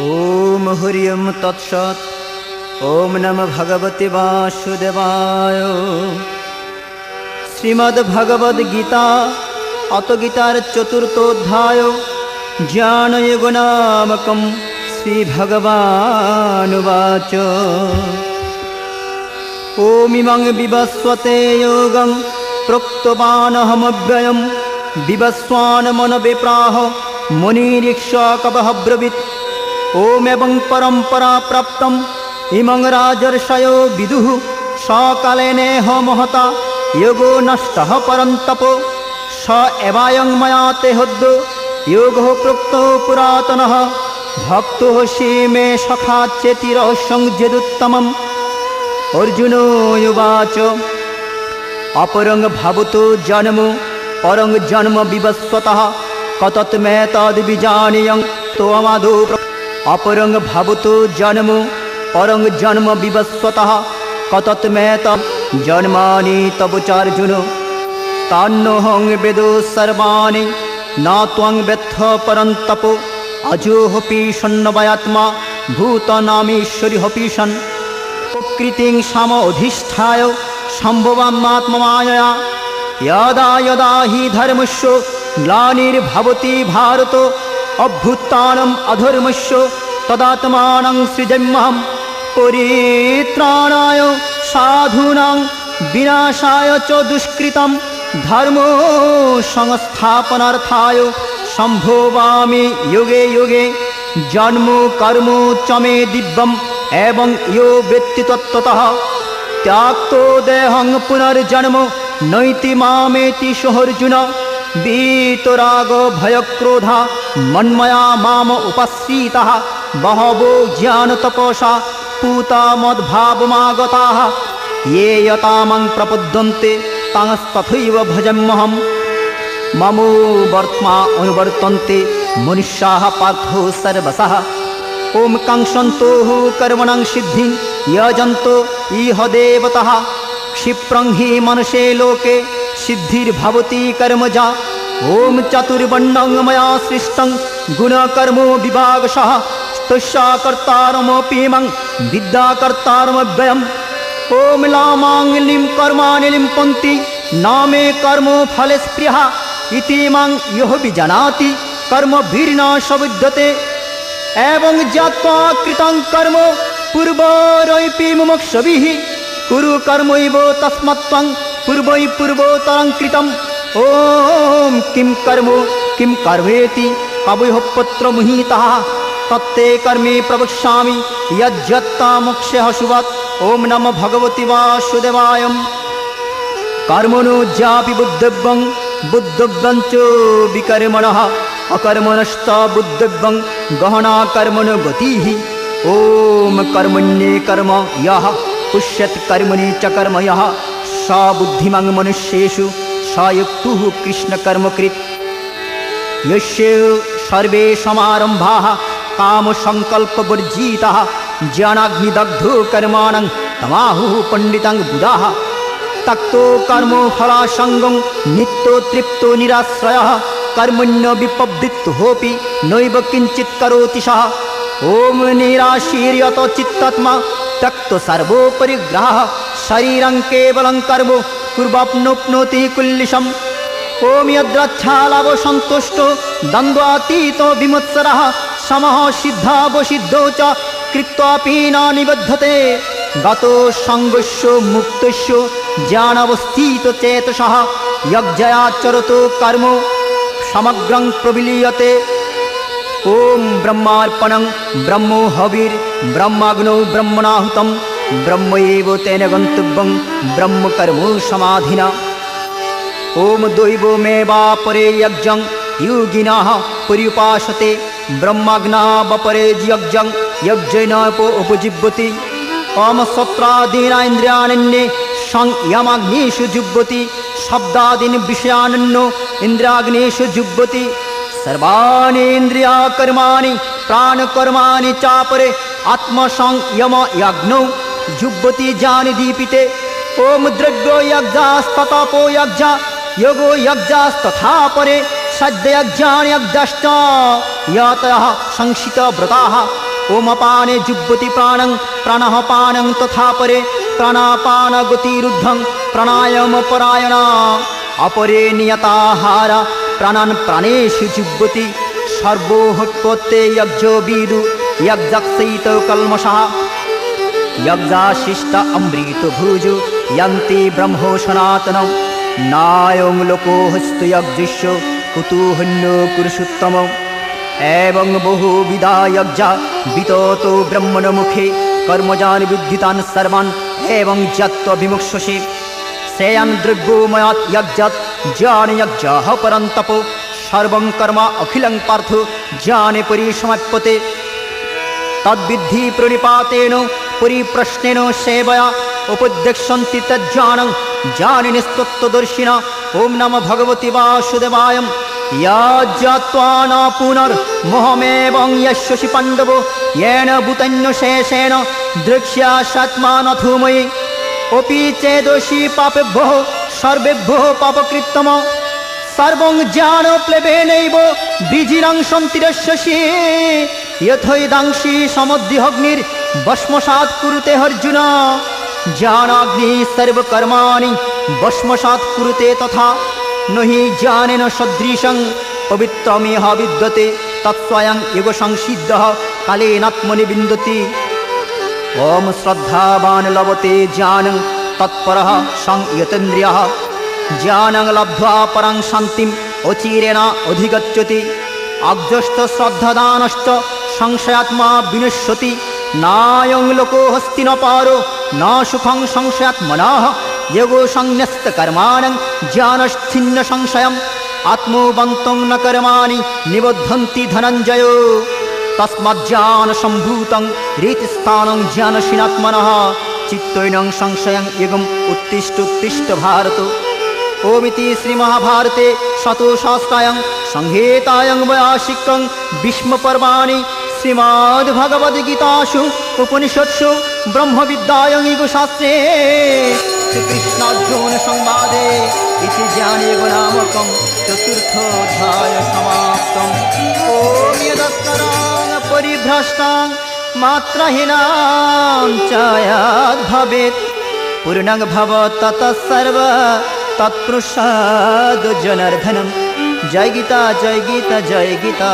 ओम हरिओम तत्सत्। ओम नमः भगवते वासुदेवाय। श्रीमद्भगवद्गीता अथ गीतार चतुर्थोऽध्याय ज्ञानयोगनामकं श्रीभगवानुवाच। ओमिमं विवस्वते योगं प्रोक्तवानहमव्ययं विवस्वान्मनविप्राह मुनिरीक्षकः ब्रवीत्। ओमेवं परम्परा प्राप्तम् इमं राजर्षयो विदुः सकालेनेह महता योगो नष्टः परन्तपो स एवायं मया ते हद्यो योगः प्रोक्तो पुरातनः भक्तोऽसि मे सखा चेति रहस्यं यदुत्तमम्। अर्जुन उवाच अपरं भवतो जन्म परं जन्म विवस्वतः कतत्मेतद्विजानीयं त्वमादौ। अपरं भवतो जन्म परं जन्म विवस्वतः कतत्मेतज्जन्मानि तव चार्जुन। तान्नोऽहं वेदो सर्वाणि न त्वं वेत्थ परन्तपो अजोऽपि सन्नवयात्मा भूतानामीश्वरोऽपि सन्। प्रकृतिं समधिष्ठाय सम्भवामात्ममायया यदा यदा हि धर्मस्य ग्लानिर्भवति भारत अभ्युत्थानम् अधर्मस्य तदात्मानं सृजाम्यहं। परित्राणाय साधूनां विनाशाय च दुष्कृतं धर्म संस्थापनार्थाय सम्भवामि युगे युगे। जन्म कर्म च मे दिव्यम् एवं यो वेत्ति तत्त्वतः त्याक्तो देहं पुनर्जन्म नैति मामेति सोऽर्जुन। वीतराग भयक्रोधा मन्मया माम उपाश्रिताः बहवो ज्ञानतपसा पूता मद्भावमागताः। ये यतामं प्रपद्यन्ते तांस्तथैव भजाम्यहम्। ममो वर्त्मा अनुवर्तन्ते मनुष्याः पार्थो सर्वशः। ओम कांक्षन्तो कर्मणां सिद्धिं यजन्तो इह देवतः। क्षिप्रं हि मनुष्ये लोके सिद्धिर्भवति कर्मजा। ओम चतुर्वर्णं मया सृष्टं गुणकर्मो विभागशः। तस्या कर्तारमपीमं विद्याकर्तारमव्ययम्। ओम लामां लिं कर्माणि लिम्पन्ति न मे कर्मफले स्पृहा इति मां यः विजानाति कर्मभिर्न स विद्यते। एवं ज्ञात्वा कृतं कर्म पूर्वरपि मुमुक्षुभिः कुरु कर्मैव तस्मात् त्वं पूर्वै पूर्वोत्तरं कृतम्। ॐ किं कर्म किं कर्मेति कवयः पुत्रमुहितः तत्ते कर्मे प्रवक्ष्यामि यज्जत्ता मोक्षः शुभात्। ॐ नमो भगवते वासुदेवाय। कर्मणो ज्यापि बुद्धव्यं बुद्धव्यं च विकर्मणः अकर्मणश्च बुद्धव्यं गहना कर्मणो गतिः। ॐ कर्मण्ये कर्म यः पुष्यत् कर्मणि च कर्म यः स बुद्धिमान् मनुष्येषु स युक्तः कृष्णकर्मकृत्। यस्य सर्वे समारम्भाः कामसङ्कल्पवर्जिताः ज्ञानाग्निदग्धो कर्माणं तमाहुः पण्डिताः बुधाः। त्यक्तो कर्मफलासङ्गं नित्यो तृप्तो निराश्रयः कर्मण्य विपद्धितोऽपि नैव किञ्चित् करोति सः। ॐ निराशीर्यत चित्तात्मा त्यक्तो सर्वोपरिग्रहः शरीरं केवलं कर्म कुर्वाप्नोप्नोति कुल्लिशम्। ॐ यद्रच्छालाभो सन्तुष्टो द्वन्द्वातीतो विमुत्सरः समः सिद्धावसिद्धौ च कृत्वापि न निबध्यते। गतो सङ्गस्य मुक्तस्य ज्ञानावस्थितचेतसः यज्ञयाचरतो कर्म समग्रं प्रविलीयते। ॐ ब्रह्मार्पणं ब्रह्मो हविर्ब्रह्माग्नौ ब्रह्मणाहुतं ब्रह्मैव तेन गन्तव्यं ब्रह्मकर्म समाधिना। ॐ दैवमेवापरे यज्ञं योगिनः पर्युपासते ब्रह्माग्नावपरे यज्ञं यज्ञेन उपजीव्यति। ॐ सत्रादीना इन्द्रियाण्यन्ये संयमाग्निषु जुह्वति शब्दादीन् विषयान्नो इन्द्रियाग्निषु जुह्वति। सर्वाणि इन्द्रियकर्माणि प्राणकर्माणि चापरे आत्मसंयमयज्ञौ जुह्वति ज्ञानि दीपिते। ॐ द्रव्यो यज्ञास्ततपो यज्ञ योगो यज्ञास्तथा परे सद्यज्ञान्यज्ञश्च यतः संशितव्रताः ओम अपाने जुह्वति प्राणं प्राणः पानं तथा परे प्राणापान गतिरुद्धं प्राणायाम परायणा अपरे नियताहार प्राणान् प्राणेषु जुह्वति सर्वोत्पत्ते यज्ञो विदु यज्ञक्षयित कल्मषः यज्ञाशिष्ट अमृत भुजु यन्ति ब्रह्मो सनातनं नायं लोकोऽस्तु यज्ञस्य कुतूहन्यो पुरुषोत्तमम् एवं बहुविधा यज्ञा विततो ब्रह्मण मुखे कर्मजान् विद्युतान् सर्वान् एवं यत्त्वभिमुक्षसे श्रेयान् द्रव्योमयात् यज्ञात् ज्ञान यज्ञः परन्तपो सर्वं कर्म अखिलं पार्थ ज्ञाने परिसमाप्यते तद्विद्धि प्रणिपातेन परिप्रश्नेन सेवया उपदेक्षन्ति तज्ज्ञानं ज्ञानिनस्तत्त्वदर्शिना ॐ नमो भगवति वासुदेवाय यज्ञात्वा न पुनर्मोहमेवं यस्यसि पाण्डवो येन भूतन्यशेषेण द्रक्ष्यास्यात्मानथो मयि अपि चेदसि पापेभ्यः सर्वेभ्यः पापकृत्तम सर्वं ज्ञानप्लवेनैव बीजिनं सन्तिरस्यसि यथैदांसि समुद्धिरग्निर्भस्मसात् कुरुते अर्जुन ज्ञानाग्निः सर्वकर्माणि भस्मसात् कुरुते तथा न हि ज्ञानेन सदृशं पवित्रमिह विद्यते तत्स्वयं योगसंसिद्धः कालेनात्मनि विन्दति ॐ श्रद्धावान् लभते ज्ञानं तत्परः संयतेन्द्रियः ज्ञानं लब्ध्वा परं शान्तिम् अचिरेण अधिगच्छति अग्धश्च श्रद्धादानश्च संशयात्मा विनश्यति नायं लोकोऽस्ति न पारो न सुखं संशयात्मनः योगो संन्यस्तकर्माणं ज्ञानश्छिन्न संशयम् आत्मवन्तं न कर्माणि निबद्धन्ति धनञ्जय तस्माज्ज्ञानसम्भूतं रीतिस्थानं ज्ञानशीनात्मनः चित्तैनं संशयं युगम् उत्तिष्ठ भारत ओमिति श्रीमहाभारते शतोशास्त्रायां संहितायां वैयासिकं भीष्मपर्वाणि श्रीमद्भगवद्गीतासु उपनिषत्सु ब्रह्मविद्यायां योगशास्त्रे श्रीकृष्णार्जुनसंवादे इति ज्ञानयोगनामकं चतुर्थोऽध्यायः समाप्तम् ॐ यदस्करां परिभ्रष्टां मात्रहीनां च यद्भवेत् पूर्णं भवत् ततः सर्व तत्पुरुषाद् जनार्दनं जय गीता जय गीता जय गीता।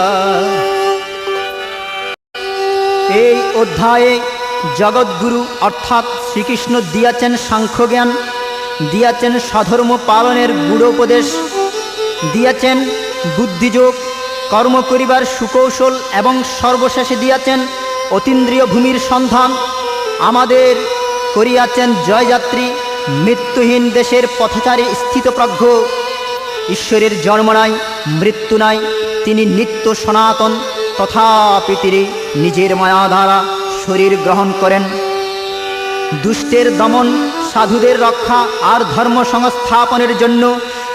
এই অধ্যায়ে জগৎগুরু অর্থাৎ শ্রীকৃষ্ণ দিয়াছেন সাংখ্যজ্ঞান, দিয়াছেন স্বধর্ম পালনের গূঢ়োপদেশ, দিয়াছেন বুদ্ধিযোগ, কর্ম করিবার সুকৌশল এবং সর্বশেষে দিয়াছেন অতীন্দ্রিয় ভূমির সন্ধান। আমাদের করিয়াছেন জয়যাত্রী, মৃত্যুহীন দেশের পথচারী স্থিতপ্রজ্ঞ। ঈশ্বরের জন্ম নাই, মৃত্যু নাই, তিনি নিত্য সনাতন। তথাপি তিনি নিজের মায়া দ্বারা শরীর গ্রহণ করেন। দুষ্টের দমন, সাধুদের রক্ষা আর ধর্ম সংস্থাপনের জন্য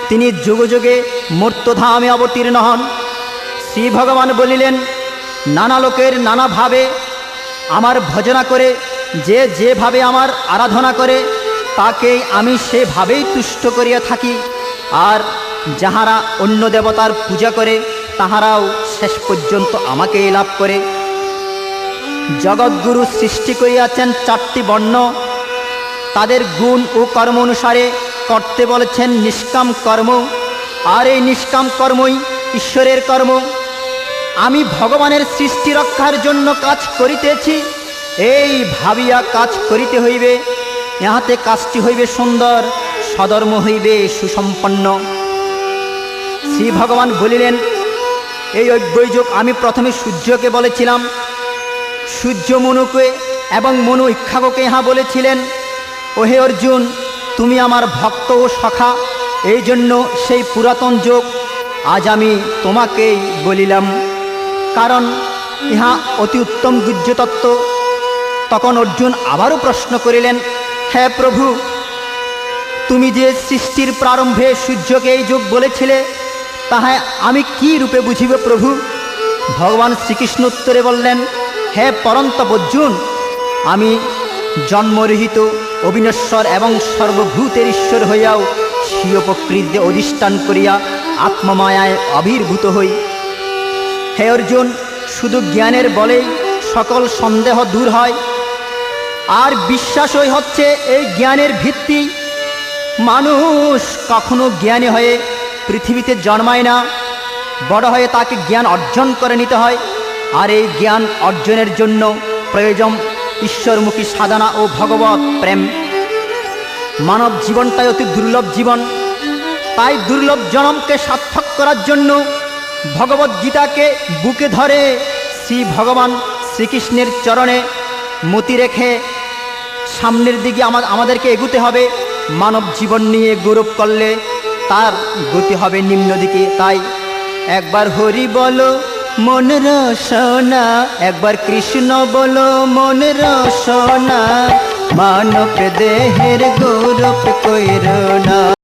তিনি যুগে যুগে মর্ত্যধামে অবতীর্ণ হন। শ্রী ভগবান বলিলেন, নানা লোকের নানাভাবে আমার ভজনা করে যে যেভাবে আমার আরাধনা করে তাকে আমি সেভাবেই তুষ্ট করিয়া থাকি, আর যাহারা অন্য দেবতার পূজা করে তাহারাও শেষ পর্যন্ত আমাকেই লাভ করে। জগৎগুরু সৃষ্টি করিয়াছেন 4টি বর্ণ, তাদের গুণ ও কর্ম অনুসারে করতে বলেছেন নিষ্কাম কর্ম, আর এই নিষ্কাম কর্মই ঈশ্বরের কর্ম। আমি ভগবানের সৃষ্টি রক্ষার জন্য কাজ করিতেছি, এই ভাবিয়া কাজ করিতে হইবে। ইহাতে কাজটি হইবে সুন্দর, সধর্ম হইবে সুসম্পন্ন। শ্রী ভগবান বলিলেন, এই অব্যয়যোগ আমি প্রথমে সূর্যকে বলেছিলাম, সূর্য মনুকে এবং মনু ইক্ষাকে ইহা বলেছিলেন, ওহে অর্জুন, তুমি আমার ভক্ত ও সখা, এই জন্য সেই পুরাতন যোগ আজ আমি তোমাকেই বলিলাম, কারণ ইহা অতি উত্তম গুহ্যতত্ত্ব। তখন অর্জুন আবারও প্রশ্ন করিলেন, হে প্রভু, তুমি যে সৃষ্টির প্রারম্ভে সূর্যকে এই যোগ বলেছিলে, তাহা আমি কি রূপে বুঝিব প্রভু? ভগবান শ্রীকৃষ্ণ উত্তরে বললেন, হে পরন্তপ অর্জুন, আমি জন্মরহিত, অবিনশ্বর এবং সর্বভূতের ঈশ্বর হইয়াও স্বীয় প্রকৃতিতে অধিষ্ঠান করিয়া আত্মমায়ায় আবির্ভূত হই। হে অর্জুন, শুধু জ্ঞানের বলেই সকল সন্দেহ দূর হয়। আর বিশ্বাসই হচ্ছে এই জ্ঞানের ভিত্তি। মানুষ কখনো জ্ঞানী হয়ে পৃথিবীতে জন্মায় না, বড় হয়ে তাকে জ্ঞান অর্জন করে নিতে হয়। আর এই জ্ঞান অর্জনের জন্য প্রয়োজন ঈশ্বরমুখী সাধনা ও ভগবত প্রেম। মানব জীবনটাই অতি দুর্লভ জীবন, তাই দুর্লভ জন্মকে সার্থক করার জন্য ভগবত গীতাকে বুকে ধরে শ্রী ভগবান শ্রীকৃষ্ণের চরণে মতি রেখে সামনের দিকে আমাদেরকে এগুতে হবে। মানব জীবন নিয়ে গৌরব করলে তার গতি হবে নিম্ন দিকে। তাই একবার হরি বলো মন রসনা, একবার কৃষ্ণ বলো মন রসনা, মানব দেহের গৌরব কইরো না।